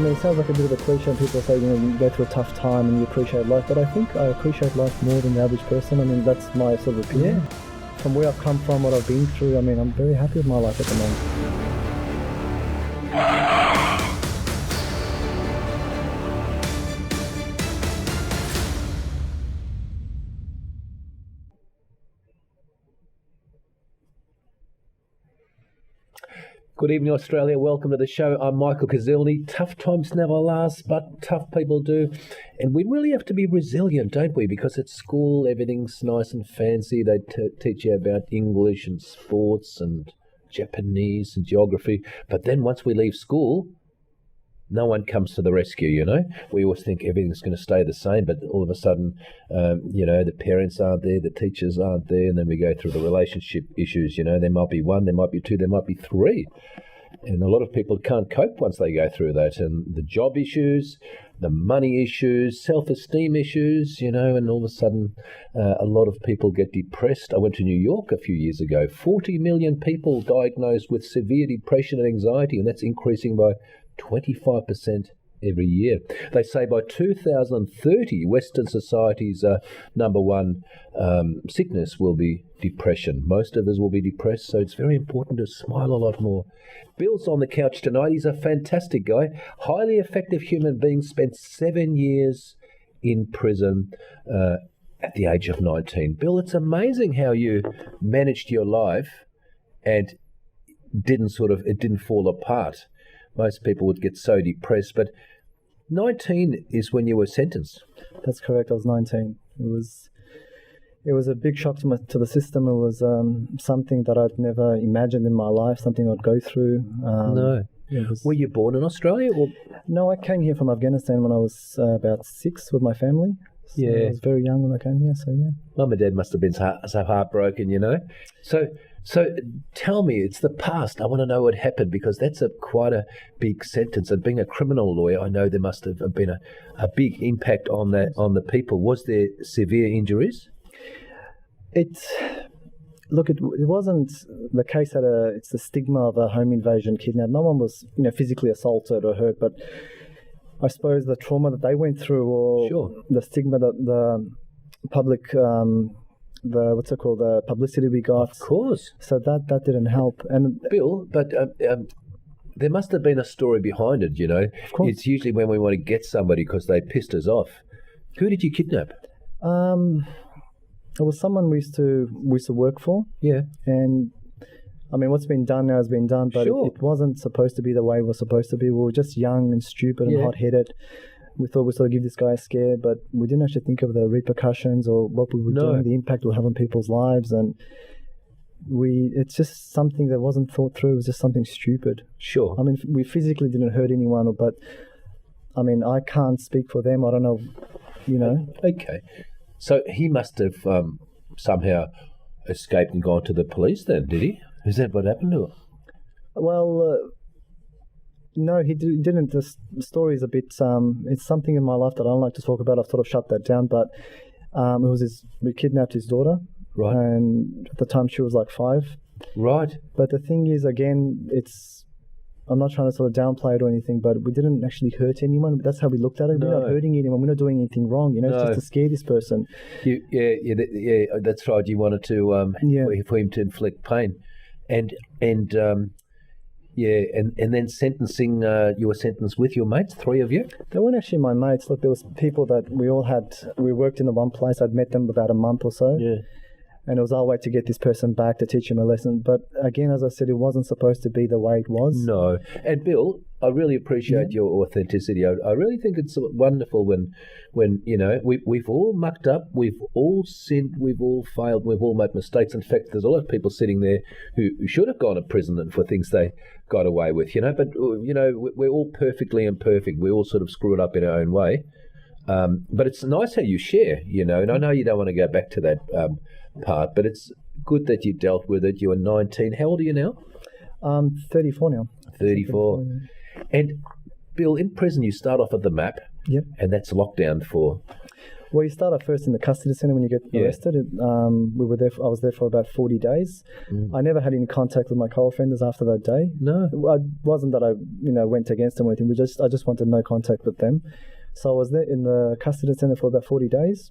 mean, it sounds like a bit of a cliche, and people say, you go through a tough time and you appreciate life, but I think I appreciate life more than the average person. I mean, that's my sort of opinion. Yeah. From where I've come from, what I've been through, I mean, I'm very happy with my life at the moment. Good evening, Australia. Welcome to the show. I'm Michael Kuzilny. Tough times never last, but tough people do. And we really have to be resilient, don't we? Because at school, everything's nice and fancy. They teach you about English and sports and Japanese and geography. But then once we leave school, no one comes to the rescue, you know. We always think everything's going to stay the same, but all of a sudden, the parents aren't there, the teachers aren't there, and then we go through the relationship issues, you know. There might be one, there might be two, there might be three. And a lot of people can't cope once they go through that. And the job issues, the money issues, self-esteem issues, you know, and all of a sudden a lot of people get depressed. I went to New York a few years ago. 40 million people diagnosed with severe depression and anxiety, and that's increasing by 25% every year. They say by 2030, Western society's number one sickness will be depression. Most of us will be depressed, so it's very important to smile a lot more. Bill's on the couch tonight. He's a fantastic guy, highly effective human being, spent 7 years in prison at the age of 19. Bill, it's amazing how you managed your life and it didn't fall apart. Most people would get so depressed, but 19 is when you were sentenced. That's correct. I was 19. It was a big shock to the system. It was something that I'd never imagined in my life, something I'd go through. No. Were you born in Australia? Or? No, I came here from Afghanistan when I was about 6 with my family. So I was very young when I came here, so yeah. Mum and Dad must have been so heartbroken, you know. So tell me, it's the past. I want to know what happened, because that's quite a big sentence. And being a criminal lawyer, I know there must have been a big impact on the people. Was there severe injuries? It wasn't the case that it's the stigma of a home invasion, kidnap. No one was physically assaulted or hurt, but I suppose the trauma that they went through, or the stigma that the public, the publicity we got. Of course. So that didn't help. And Bill, but there must have been a story behind it, you know. Of course. It's usually when we want to get somebody because they pissed us off. Who did you kidnap? It was someone we used to work for. Yeah. And I mean, what's been done now has been done, but it wasn't supposed to be the way it was supposed to be. We were just young and stupid and hot-headed. We thought we'd sort of give this guy a scare, but we didn't actually think of the repercussions or what we were doing, the impact it would have on people's lives. And it's just something that wasn't thought through. It was just something stupid. Sure. I mean, we physically didn't hurt anyone, but I mean, I can't speak for them. I don't know, you know. Okay. So he must have somehow escaped and gone to the police then, did he? Is that what happened to him? Well, no, he didn't. The story is a bit, it's something in my life that I don't like to talk about. I've sort of shut that down, but we kidnapped his daughter. Right. And at the time she was like 5. Right. But the thing is, again, I'm not trying to sort of downplay it or anything, but we didn't actually hurt anyone. That's how we looked at it. No. We're not hurting anyone. We're not doing anything wrong. You know, it's just to scare this person. Yeah, that's right. You wanted to, for him to inflict pain. And then sentencing, you were sentenced with your mates, 3 of you? They weren't actually my mates. Look, there was people that we worked in the one place. I'd met them about a month or so. Yeah. And it was our way to get this person back, to teach him a lesson. But again, as I said, it wasn't supposed to be the way it was. No. And Bill, I really appreciate your authenticity. I really think it's wonderful when you know, we've all mucked up, we've all sinned, we've all failed, we've all made mistakes. In fact, there's a lot of people sitting there who should have gone to prison for things they got away with, you know. But, you know, we're all perfectly imperfect. We all sort of screw it up in our own way. But it's nice how you share, you know, and I know you don't want to go back to that part, but it's good that you dealt with it. You were 19. How old are you now? 34 now. 34. And Bill, in prison you start off at the map. Yep. And that's lockdown for Well, you start off first in the custody centre when you get arrested. We were there. I was there for about 40 days. I never had any contact with my co-offenders after that day. No, it wasn't that I went against them or anything. I just wanted no contact with them. So I was there in the custody centre for about 40 days,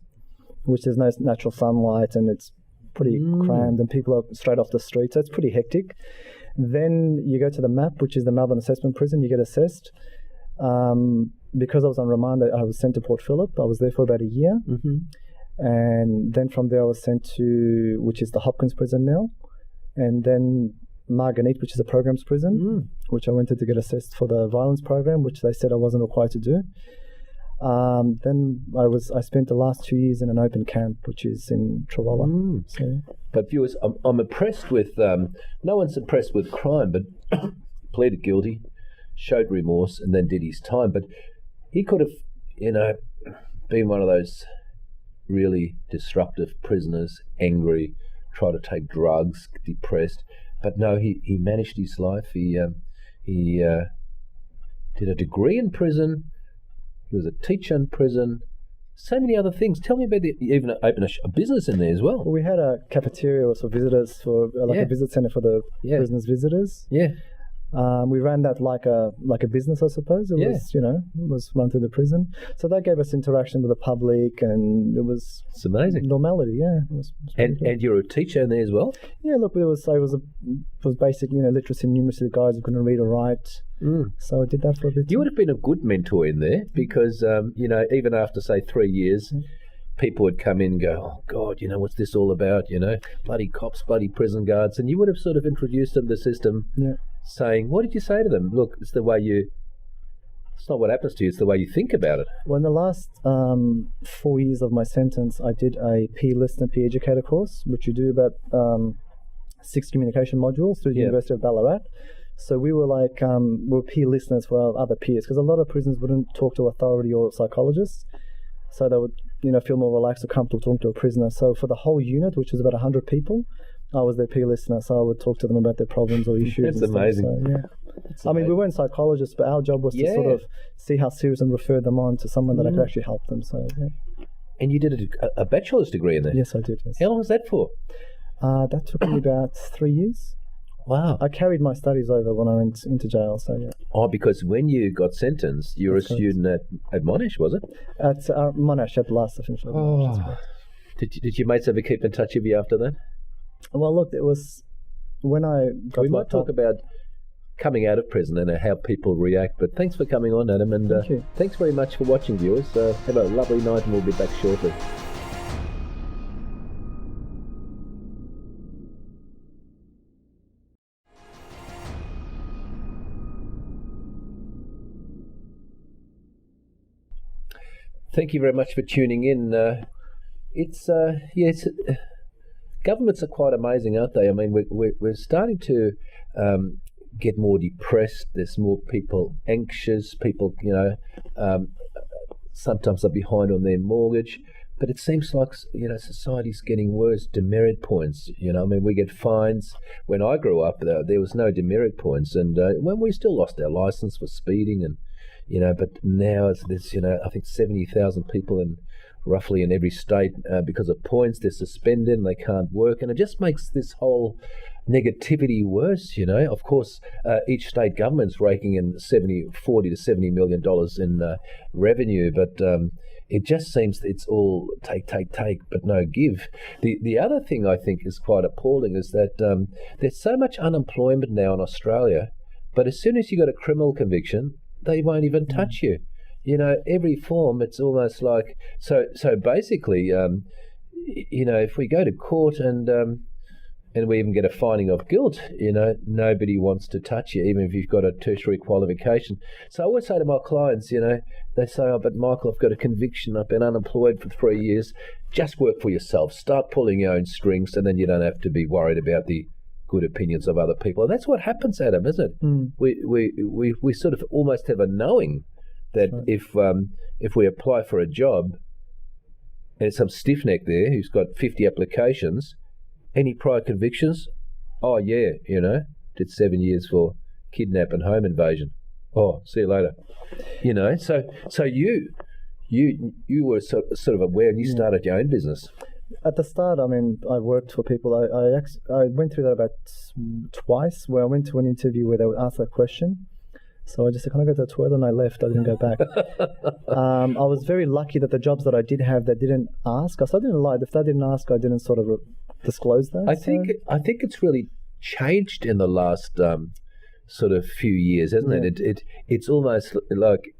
which there's no natural sunlight and it's pretty crammed and people are straight off the street. So it's pretty hectic. Then you go to the MAP, which is the Melbourne Assessment Prison. You get assessed. Because I was on remand, I was sent to Port Phillip. I was there for about a year. And then from there I was sent to, which is the Hopkins prison now. And then Margate, which is a programs prison, which I went to get assessed for the violence program, which they said I wasn't required to do. Then I spent the last 2 years in an open camp, which is in Trawalla. So. But viewers, I'm impressed with, no one's impressed with crime, but pleaded guilty, showed remorse, and then did his time. But he could have, been one of those really disruptive prisoners, angry, tried to take drugs, depressed. But no, he managed his life. He did a degree in prison. He was a teacher in prison. So many other things. Tell me about even open a business in there as well. We had a cafeteria for visitors, for a visit centre for the prisoners' visitors. Yeah. We ran that like a business, I suppose. It was, it was run through the prison. So that gave us interaction with the public, and it's amazing. Normality, yeah. It was and you're a teacher in there as well? Yeah, look, it was basic, literacy and numeracy. The guys who couldn't read or write. So I did that for a bit. You would have been a good mentor in there because, even after, say, 3 years, people would come in and go, oh, God, what's this all about? Bloody cops, bloody prison guards. And you would have sort of introduced them to the system, saying, what did you say to them? Look, it's not what happens to you, it's the way you think about it. Well, in the last 4 years of my sentence, I did a peer listener, peer educator course, which you do about 6 communication modules through the University of Ballarat. So we were we're peer listeners for our other peers, because a lot of prisons wouldn't talk to authority or psychologists. So they would, feel more relaxed or comfortable talking to a prisoner. So for the whole unit, which was about 100 people, I was their peer listener, so I would talk to them about their problems or issues. That's amazing. So, we weren't psychologists, but our job was to sort of see how serious and refer them on to someone that could actually help them. So, And you did a bachelor's degree in there? Yes, I did. Yes. How long was that for? That took me about 3 years. Wow. I carried my studies over when I went into jail, so yeah. Oh, because when you got sentenced, you were a student at Monash, was it? At Monash, at last I finished. Did your mates ever keep in touch with you after that? Well, look, it was when I got... We might talk about coming out of prison and how people react, but thanks for coming on, Adam, and thanks very much for watching, viewers. Have a lovely night, and we'll be back shortly. Thank you very much for tuning in. Governments are quite amazing, aren't they? I mean, we're starting to get more depressed. There's more people anxious. People, sometimes are behind on their mortgage. But it seems like, society's getting worse. Demerit points, I mean, we get fines. When I grew up, there was no demerit points. And when we still lost our license for speeding and, but now there's, I think 70,000 people roughly in every state because of points. They're suspended and they can't work, and it just makes this whole negativity worse. Of course, each state government's raking in $40 to $70 million in revenue, but it just seems it's all take, but no give. The other thing I think is quite appalling is that there's so much unemployment now in Australia, but as soon as you got a criminal conviction, they won't even touch you. Every form, it's almost like... So basically, if we go to court and we even get a finding of guilt, nobody wants to touch you, even if you've got a tertiary qualification. So I always say to my clients, they say, oh, but Michael, I've got a conviction, I've been unemployed for 3 years. Just work for yourself. Start pulling your own strings, and then you don't have to be worried about the good opinions of other people. And that's what happens, Adam, isn't it? We sort of almost have a knowing that if we apply for a job and it's some stiff-neck there who's got 50 applications, any prior convictions? Oh, yeah, did 7 years for kidnap and home invasion. Oh, see you later. So you were sort of aware, and you started your own business. At the start, I mean, I worked for people. I went through that about twice, where I went to an interview where they would ask that question. So I just said, can I go to the toilet? And I left. I didn't go back. I was very lucky that the jobs that I did have, they didn't ask. So I didn't lie. If they didn't ask, I didn't sort of disclose that. I think it's really changed in the last sort of few years, hasn't it? It's almost like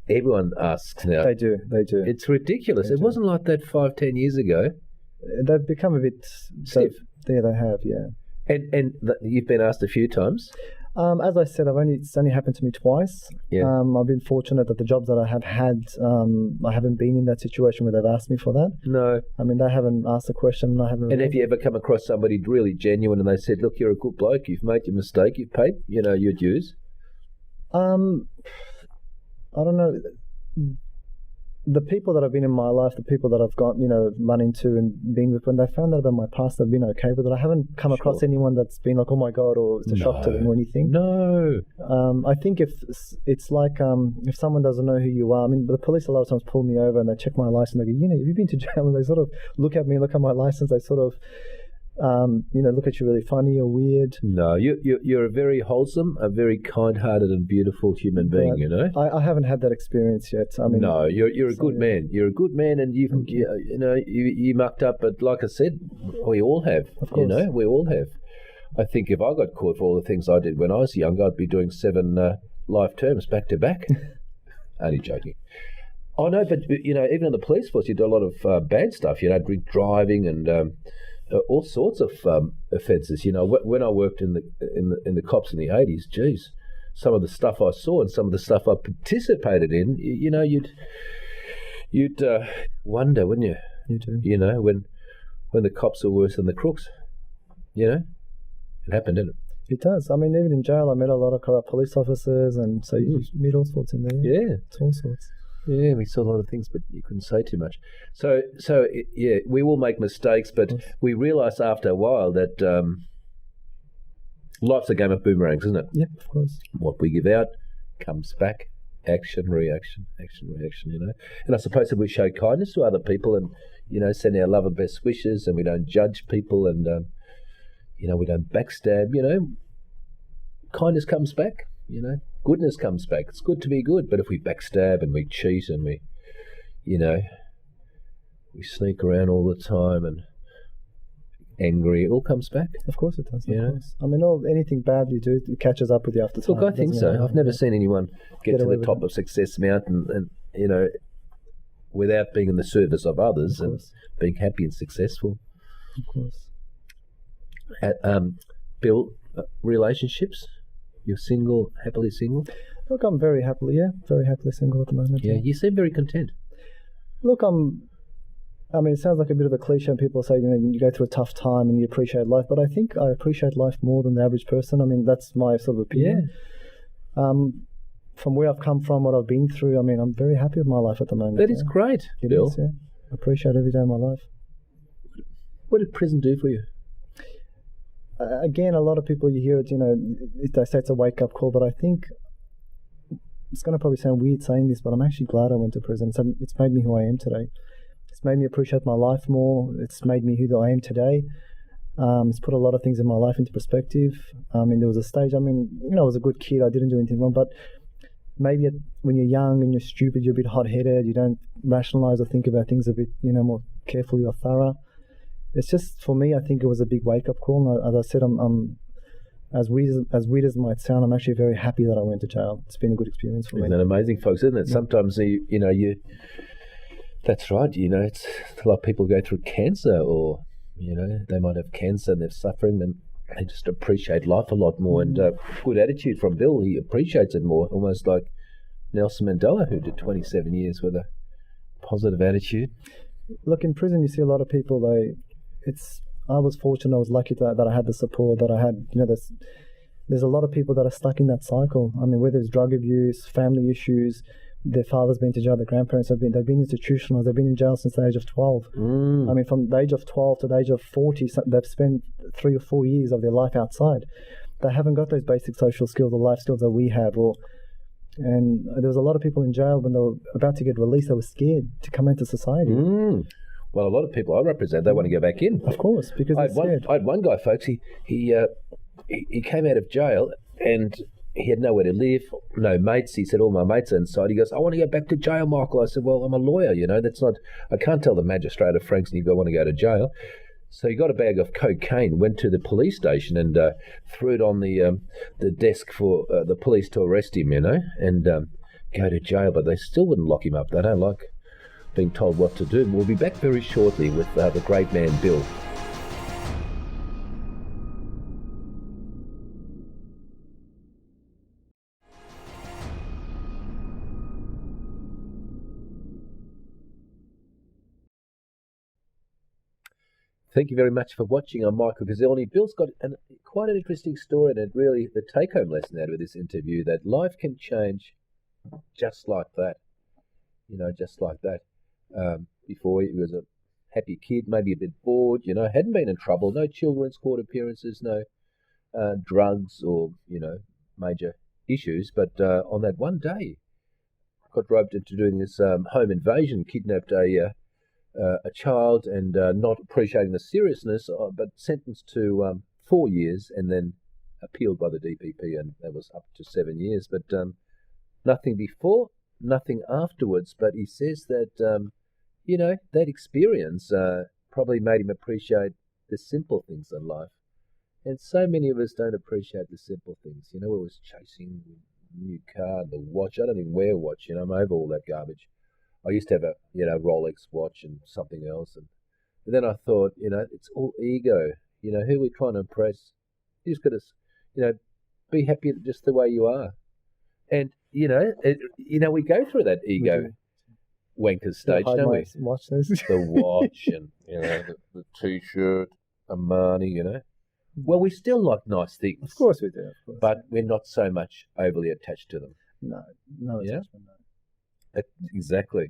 everyone asks now. They do. It's ridiculous. It wasn't like that 5-10 years ago. They've become a bit stiff. They have, yeah. And you've been asked a few times. As I said, it's only happened to me twice. Yeah. I've been fortunate that the jobs that I have had, I haven't been in that situation where they've asked me for that. No. I mean, they haven't asked a question, and I haven't. And have you ever come across somebody really genuine, and they said, "Look, you're a good bloke. You've made your mistake. You've paid, your dues." I don't know. The people that have been in my life, the people that I've got, run into and been with, when they found out about my past, they've been okay with it. I haven't come across anyone that's been like, oh my God, or it's a shock to them or anything. No. I think if it's like, if someone doesn't know who you are, I mean, the police a lot of times pull me over and they check my license. They go, have you been to jail? And they sort of look at me, look at my license. They sort of, look at you really funny or weird. No, you're a very wholesome, a very kind-hearted and beautiful human being. I haven't had that experience yet. I mean, no, you're a good man. You're a good man, and you mucked up. But like I said, we all have. Of course. We all have. I think if I got caught for all the things I did when I was young, I'd be doing 7 life terms back to back. Only joking. I know, but even in the police force, you do a lot of bad stuff. Drink driving and. All sorts of offences. When I worked in the cops in the 80s, geez, some of the stuff I saw and some of the stuff I participated in, you'd wonder, wouldn't you? You do. When the cops are worse than the crooks. It happened, didn't it? It does. I mean, even in jail, I met a lot of corrupt police officers, and so you meet all sorts in there. Yeah, it's all sorts. Yeah, we saw a lot of things, but you couldn't say too much. So we all make mistakes, but we realise after a while that life's a game of boomerangs, isn't it? Yep, of course. What we give out comes back. Action, reaction, And I suppose if we show kindness to other people and, send our love and best wishes, and we don't judge people and, we don't backstab, kindness comes back, Goodness comes back. It's good to be good, but if we backstab and we cheat and we sneak around all the time and angry, it all comes back. Of course it does. Of course. I mean, anything bad you do, it catches up with you after time. Look, I think so. I've never seen anyone get to the top of Success Mountain and without being in the service of others and being happy and successful. Of course. Bill, relationships? You're single, happily single? Look, I'm very happily single at the moment. Yeah, you seem very content. Look, I mean, it sounds like a bit of a cliche. People say, when you go through a tough time and you appreciate life, but I think I appreciate life more than the average person. I mean, that's my sort of opinion. Yeah. From where I've come from, what I've been through, I mean, I'm very happy with my life at the moment. That is great, Bill. I appreciate every day of my life. What did prison do for you? Again, a lot of people, you hear it, they say it's a wake-up call, but I think it's going to probably sound weird saying this, but I'm actually glad I went to prison. It's made me who I am today. It's made me appreciate my life more. It's made me who I am today. It's put a lot of things in my life into perspective. I mean, there was a stage, I was a good kid. I didn't do anything wrong, but maybe when you're young and you're stupid, you're a bit hot-headed. You don't rationalise or think about things a bit, more carefully or thorough. It's just, for me, I think it was a big wake-up call. And as I said, I'm as weird as it might sound, I'm actually very happy that I went to jail. It's been a good experience for me. Isn't that amazing, folks, isn't it? Yeah. Sometimes, that's right, it's a lot of people go through cancer or, they might have cancer and they're suffering and they just appreciate life a lot more. And good attitude from Bill, he appreciates it more, almost like Nelson Mandela, who did 27 years with a positive attitude. Look, in prison, you see a lot of people, I was fortunate, I was lucky that I had the support, that I had, there's a lot of people that are stuck in that cycle. I mean, whether it's drug abuse, family issues, their father's been to jail, their grandparents they've been institutionalized, they've been in jail since the age of 12. I mean, from the age of 12 to the age of 40, they've spent 3 or 4 years of their life outside. They haven't got those basic social skills or life skills that we have, or And there was a lot of people in jail when they were about to get released. They were scared to come into society. Well, a lot of people I represent, they want to go back in. Of course, because they're scared. I had one guy, folks. He came out of jail and he had nowhere to live, no mates. He said, all my mates are inside. He goes, I want to go back to jail, Michael. I said, well, I'm a lawyer, that's not, I can't tell the magistrate of Frankston you want to go to jail. So he got a bag of cocaine, went to the police station and threw it on the desk for the police to arrest him, and go to jail. But they still wouldn't lock him up. They don't like being told what to do. We'll be back very shortly with the great man, Bill. Thank you very much for watching. I'm Michael Kuzilny. Bill's got quite an interesting story, and really the take-home lesson out of this interview that life can change just like that. Just like that. Before he was a happy kid, maybe a bit bored, hadn't been in trouble, no children's court appearances, no drugs or, major issues. But on that one day, got roped into doing this home invasion, kidnapped a child and not appreciating the seriousness, but sentenced to 4 years and then appealed by the DPP, and that was up to 7 years. But nothing before, nothing afterwards. But he says that, that experience probably made him appreciate the simple things in life. And so many of us don't appreciate the simple things. We're always chasing a new car, the watch. I don't even wear a watch, I'm over all that garbage. I used to have a, Rolex watch and something else. And then I thought, it's all ego. Who are we trying to impress? You just got to, be happy just the way you are. And, we go through that ego wanker stage, don't we? Watch this. The watch and, the T-shirt, Armani, Well, we still like nice things. Of course we do. Of course. But we're not so much overly attached to them. No attachment, no. Exactly.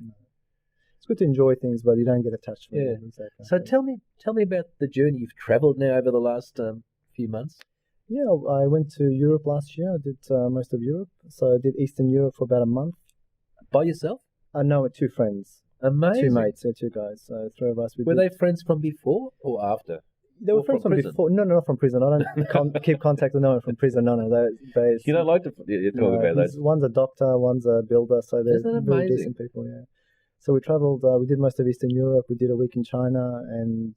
It's good to enjoy things, but you don't get attached to them. Exactly. So tell me about the journey you've travelled now over the last few months. Yeah, I went to Europe last year. I did most of Europe. So I did Eastern Europe for about a month. By yourself? No, with two friends. Amazing. Two mates, two guys. So three of us. Were they friends from before or after? They were friends from before. No, not from prison. I don't keep contact with no one from prison. No. They you don't like to talk about that. One's a doctor, one's a builder, so they're very decent people. Yeah. So we travelled. We did most of Eastern Europe. We did a week in China, and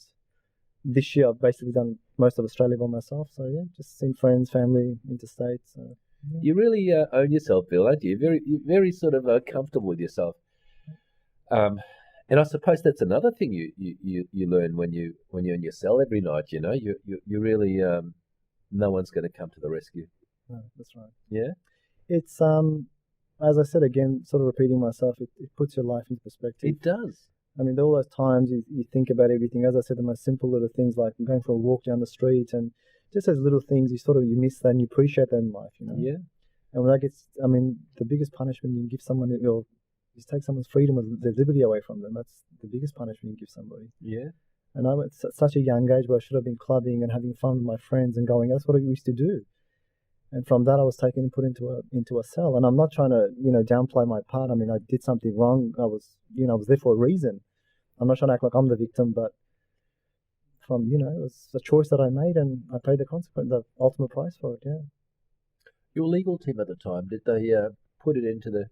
this year I've basically done most of Australia by myself. So yeah, just seen friends, family, interstate. So yeah. You really own yourself, Bill, aren't you? You're very sort of comfortable with yourself. And I suppose that's another thing you learn when you're in your cell every night. You really no one's going to come to the rescue. No, that's right. Yeah, it's as I said again, sort of repeating myself. It puts your life into perspective. It does. I mean, all those times you think about everything. As I said, the most simple little things like going for a walk down the street, and just those little things you miss that and you appreciate that in life. Yeah. And when that gets, the biggest punishment you can give someone is take someone's freedom or their liberty away from them. That's the biggest punishment you give somebody. Yeah. And I went at such a young age where I should have been clubbing and having fun with my friends and going. That's what I used to do. And from that, I was taken and put into a cell. And I'm not trying to downplay my part. I mean, I did something wrong. I was there for a reason. I'm not trying to act like I'm the victim, but it was a choice that I made, and I paid the ultimate price for it. Yeah. Your legal team at the time, did they put it into the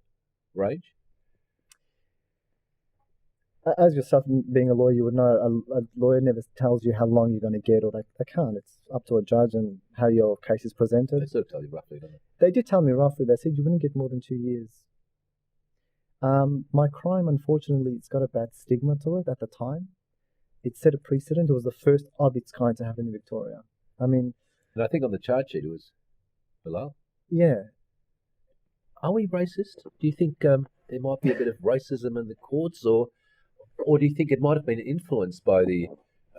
rage? As yourself being a lawyer, you would know a lawyer never tells you how long you're going to get, or they can't. It's up to a judge and how your case is presented. They sort of tell you roughly, don't they? They did tell me roughly. They said you wouldn't get more than 2 years. My crime, unfortunately, it's got a bad stigma to it at the time. It set a precedent. It was the first of its kind to happen in Victoria. And I think on the charge sheet it was below. Yeah. Are we racist? Do you think there might be a bit of racism in the courts, or do you think it might have been influenced by the,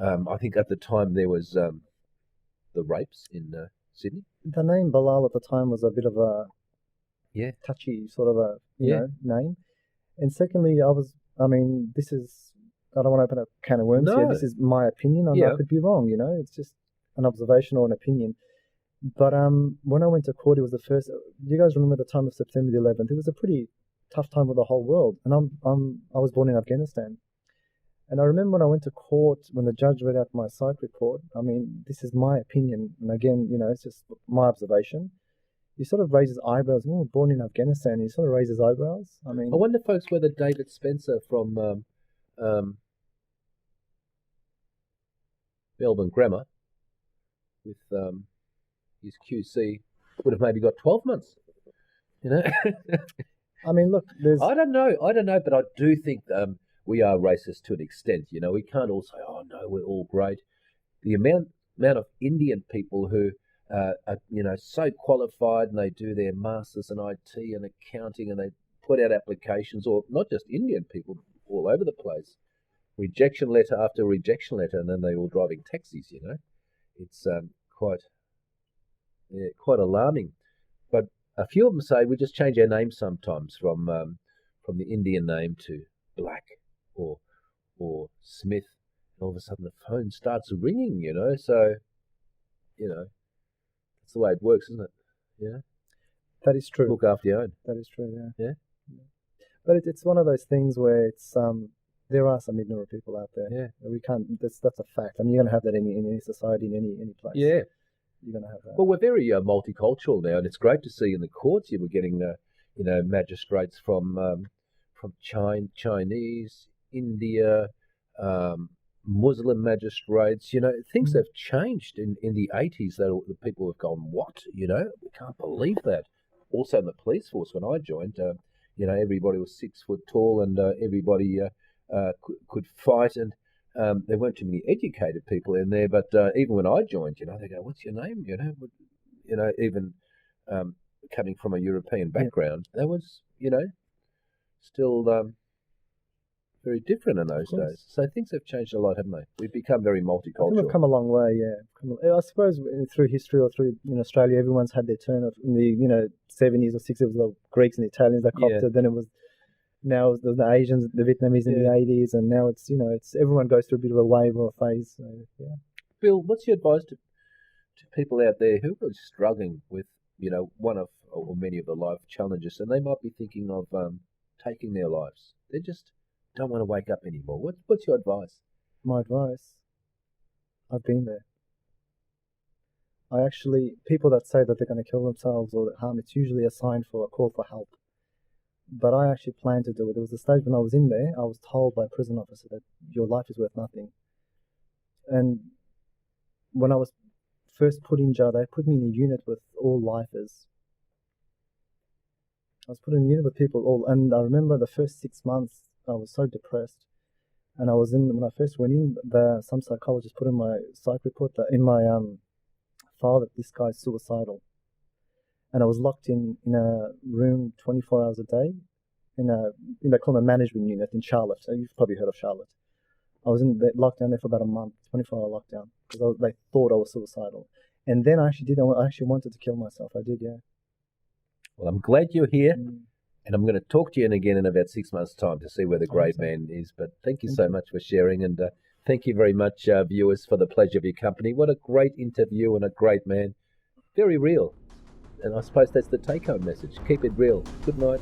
I think at the time there was the rapes in Sydney? The name Bilal at the time was a bit of a touchy sort of a name. And secondly, this is, I don't want to open a can of worms here. This is my opinion. I could be wrong, It's just an observation or an opinion. But when I went to court, it was the first. Do you guys remember the time of September the 11th? It was a pretty tough time for the whole world. And I was born in Afghanistan. And I remember when I went to court, when the judge read out my psych report, I mean, this is my opinion. And again, it's just my observation. He sort of raises eyebrows. Oh, born in Afghanistan. He sort of raises eyebrows. I mean, I wonder, folks, whether David Spencer from Melbourne Grammar with his QC would have maybe got 12 months. I mean, look, I don't know, but I do think we are racist to an extent. We can't all say, oh no, we're all great. The amount of Indian people who are so qualified, and they do their masters in IT and accounting, and they put out applications, or not just Indian people, all over the place, rejection letter after rejection letter, and then they're all driving taxis. It's quite alarming. But a few of them say we just change our name sometimes from the Indian name to Black or Smith. And all of a sudden the phone starts ringing, So, that's the way it works, isn't it? That is true. Look after your own. That is true. Yeah. Yeah. But it's one of those things where it's there are some ignorant people out there. Yeah. We can't. That's a fact. I mean, you're going to have that in any society, in any place. Yeah. You're going to have that. Well, we're very multicultural now, and it's great to see in the courts you were getting, magistrates from Chinese, India, Muslim magistrates. Things have changed in the 80s. That the people have gone, what? We can't believe that. Also, in the police force when I joined, everybody was 6 foot tall, and everybody could fight, and there weren't too many educated people in there. But even when I joined, they go, "What's your name?" Even coming from a European background, that was, still very different in those days. So things have changed a lot, haven't they? We've become very multicultural. I think we've come a long way. Yeah, I suppose through history or through Australia, everyone's had their turn of in the 70s or 60s. It was the Greeks and the Italians that copped it. Then it was. Now it was the Asians, the Vietnamese in the 80s, and now it's everyone goes through a bit of a wave or a phase. So, yeah. Bill, what's your advice to people out there who are really struggling with one of or many of the life challenges, and they might be thinking of taking their lives? They just don't want to wake up anymore. What's your advice? My advice? I've been there. People that say that they're going to kill themselves or harm, it's usually a sign for a call for help. But I actually planned to do it. There was a stage when I was in there, I was told by a prison officer that your life is worth nothing. And when I was first put in jail, they put me in a unit with all lifers. I was put in a unit with people and I remember the first 6 months, I was so depressed. And when I first went in, some psychologist put in my psych report, in my file, that this guy's suicidal. And I was locked in a room 24 hours a day they call them a management unit in Charlotte. So you've probably heard of Charlotte. I was locked down there for about a month, 24-hour lockdown, because they thought I was suicidal. And then I actually did. I actually wanted to kill myself. I did, yeah. Well, I'm glad you're here, and I'm going to talk to you again in about 6 months' time to see where the great man is. But thank you so much for sharing, and thank you very much, viewers, for the pleasure of your company. What a great interview and a great man. Very real. And I suppose that's the take-home message. Keep it real. Good night.